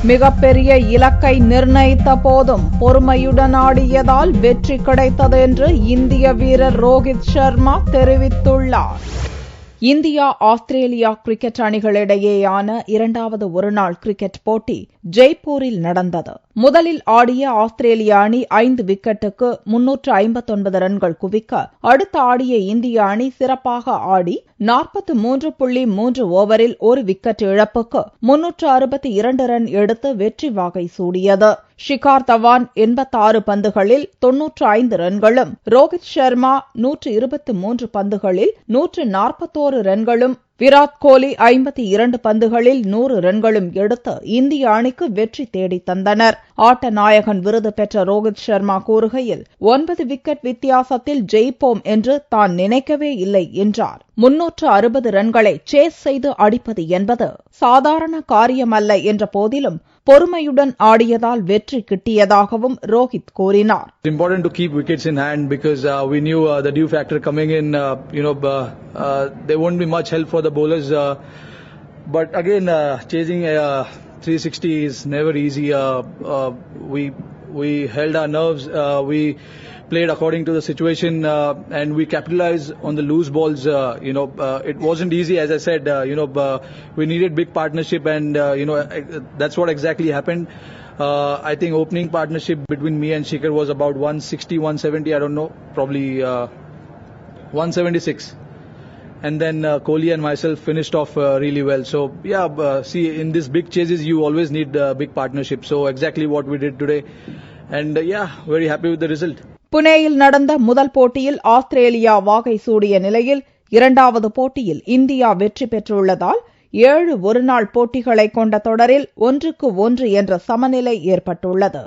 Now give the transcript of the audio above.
மிகப்பெரிய இலக்கை நிர்ணயித்த போதும் பொறுமையுடன் ஆடியதால் வெற்றி கிடைத்தது என்று இந்திய வீரர் ரோஹித் சர்மா தெரிவித்துள்ளார். இந்தியா ஆஸ்திரேலியா கிரிக்கெட் அணிகளிடையேயான இரண்டாவது ஒருநாள் கிரிக்கெட் போட்டி ஜெய்ப்பூரில் நடந்தது. முதலில் ஆடிய ஆஸ்திரேலிய அணி 5 விக்கெட்டுக்கு 359 ரன்கள் குவிக்க, அடுத்து ஆடிய இந்திய அணி சிறப்பாக ஆடி 43.3 ஓவரில் ஒரு விக்கெட் இழப்புக்கு 362 ரன் எடுத்து வெற்றி வாகை சூடியது. ஷிகார் தவான் 86 பந்துகளில் 95 ரன்களும், ரோஹித் சர்மா 123 பந்துகளில் 141 ரன்களும், விராட் கோலி 52 பந்துகளில் 100 ரன்களும் எடுத்து இந்திய அணிக்கு வெற்றி தேடித் தந்தனர். ஆட்ட நாயகன் விருது பெற்ற ரோஹித் சர்மா கூறுகையில், 9 விக்கெட் வித்தியாசத்தில் ஜெயிப்போம் என்று தான் நினைக்கவே இல்லை என்றார். 360 ரன்களை சேஸ் செய்து அடிப்பது என்பது சாதாரண காரியமல்ல என்ற போதிலும் பொறுமையுடன் ஆடியதால் வெற்றி கிட்டியதாகவும் ரோஹித் கூறினார். It's important to keep wickets in hand because we knew the dew factor coming in. There won't be much help for the bowlers. But again, chasing 360 is never easy. We held our nerves. We played according to the situation and we capitalized on the loose balls. It wasn't easy, as I said. We needed big partnership, and that's what exactly happened. I think opening partnership between me and Shikhar was about 160, 170. I don't know, probably 176. And then Kohli and myself finished off really well. So see, in these big chases you always need big partnership. So exactly what we did today, and very happy with the result. புனேயில் நடந்த முதல் போட்டியில் Australia வாகை சூடிய நிலையில், இரண்டாவது போட்டியில் India வெற்றி பெற்றுள்ளதால் 7 ஒருநாள் போட்டிகளை கொண்ட தொடரில் 1-1 என்ற சமநிலை ஏற்பட்டுள்ளது.